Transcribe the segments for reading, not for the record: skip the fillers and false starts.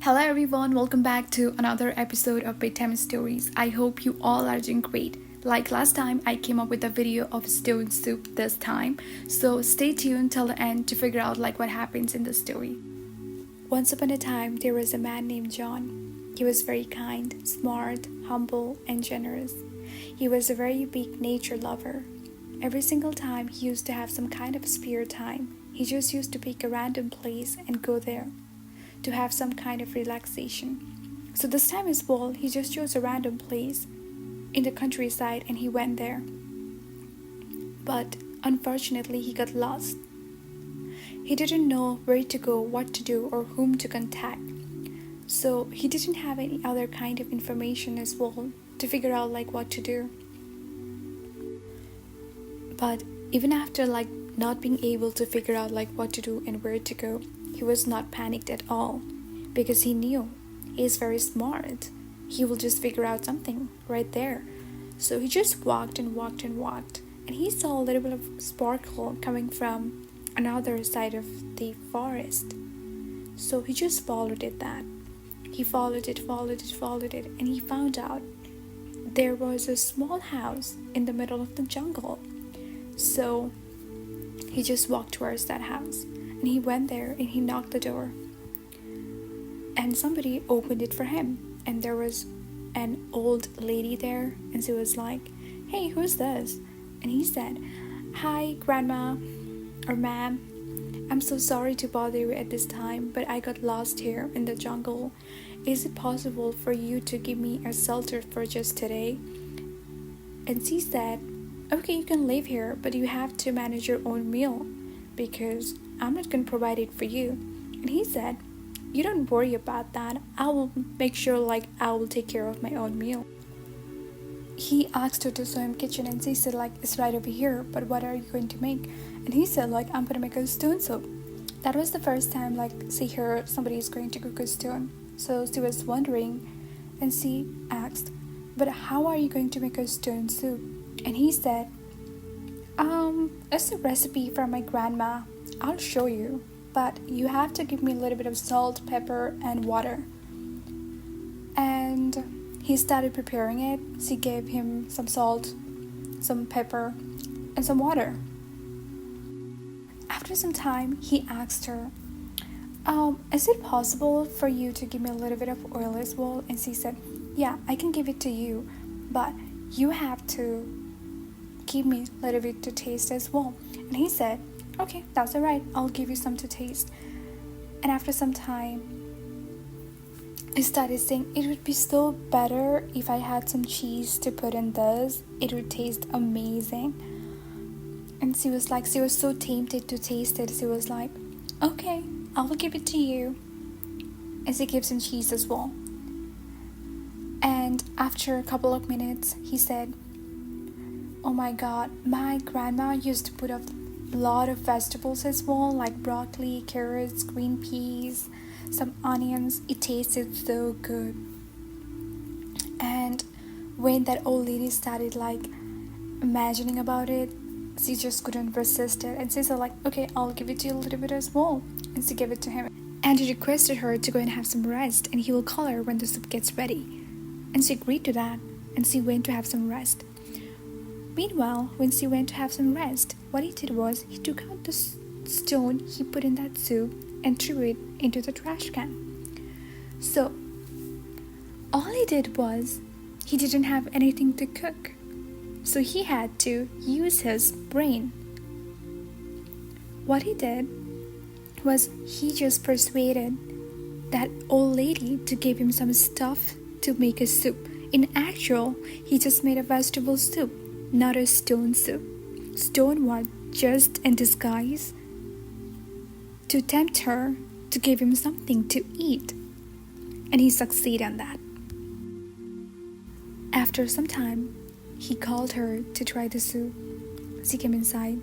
Hello everyone, welcome back to another episode of Bedtime Stories. I hope you all are doing great. Like last time, I came up with a video of stone soup this time, so stay tuned till the end to figure out what happens in the story. Once upon a time, there was a man named John. He was very kind, smart, humble, and generous. He was a very big nature lover. Every single time he used to have some kind of spare time, he just used to pick a random place and go there to have some kind of relaxation. So this time as well, he just chose a random place in the countryside and he went there. But unfortunately, he got lost. He didn't know where to go, what to do, or whom to contact. So he didn't have any other kind of information as well to figure out what to do. But even after not being able to figure out what to do and where to go, he was not panicked at all because he knew he is very smart. He will just figure out something right there. So he just walked and walked and walked, and he saw a little bit of sparkle coming from another side of the forest. So he just followed it. He followed it, and he found out there was a small house in the middle of the jungle. So he just walked towards that house. And he went there and he knocked the door. And somebody opened it for him. And there was an old lady there. And she was like, "Hey, who's this?" And he said, "Hi, grandma or ma'am. I'm so sorry to bother you at this time, but I got lost here in the jungle. Is it possible for you to give me a shelter for just today?" And she said, "Okay, you can live here, but you have to manage your own meal because I'm not going to provide it for you." And he said, "You don't worry about that. I will make sure I will take care of my own meal." He asked her to show him kitchen and she said "It's right over here, but what are you going to make?" And he said "I'm going to make a stone soup." That was the first time she heard somebody is going to cook a stone. So she was wondering and she asked, "But how are you going to make a stone soup?" And he said, "It's a recipe from my grandma. I'll show you, but you have to give me a little bit of salt, pepper, and water." And he started preparing it. She gave him some salt, some pepper, and some water. After some time, he asked her, "Is it possible for you to give me a little bit of oil as well?" And she said, "Yeah, I can give it to you, but you have to give me a little bit to taste as well." And he said, "Okay, that's alright, I'll give you some to taste." And after some time, he started saying, "It would be so better if I had some cheese to put in this. It would taste amazing." And she was so tempted to taste it. She was like, "Okay, I will give it to you." And she gives him cheese as well. And after a couple of minutes, he said, "Oh my god, my grandma used to put a lot of vegetables as well, like broccoli, carrots, green peas, some onions. It tasted so good." And when that old lady started imagining about it, she just couldn't resist it. And she said "Okay, I'll give it to you a little bit as well." And she gave it to him. And he requested her to go and have some rest and he will call her when the soup gets ready. And she agreed to that and she went to have some rest. Meanwhile, when she went to have some rest, what he did was he took out the stone he put in that soup and threw it into the trash can. So all he did was he didn't have anything to cook. So he had to use his brain. What he did was he just persuaded that old lady to give him some stuff to make a soup. In actual, he just made a vegetable soup, not a stone soup. Stone was just in disguise to tempt her to give him something to eat. And he succeeded on that. After some time, he called her to try the soup. She came inside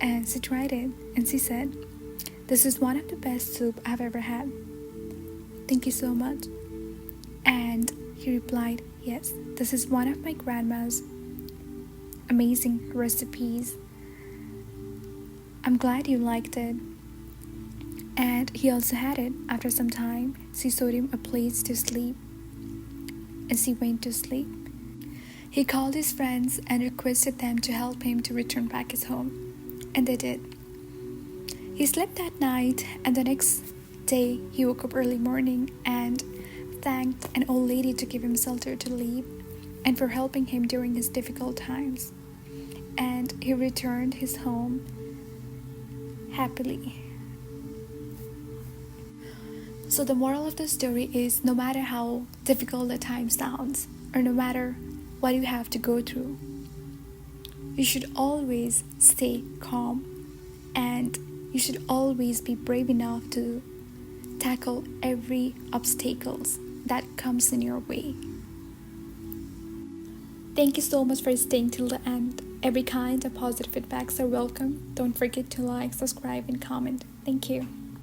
and she tried it and she said, "This is one of the best soup I've ever had. Thank you so much." And he replied, "Yes, this is one of my grandma's amazing recipes. I'm glad you liked it. And he also had it. After some time, she showed him a place to sleep, and she went to sleep. He called his friends and requested them to help him to return back his home, and they did. He slept that night, and the next day he woke up early morning and thanked an old lady to give him shelter to live and for helping him during his difficult times. And he returned his home happily. So the moral of the story is, no matter how difficult the time sounds, or no matter what you have to go through, you should always stay calm, and you should always be brave enough to tackle every obstacles that comes in your way. Thank you so much for staying till the end. Every kind of positive feedbacks are welcome. Don't forget to like, subscribe, and comment. Thank you.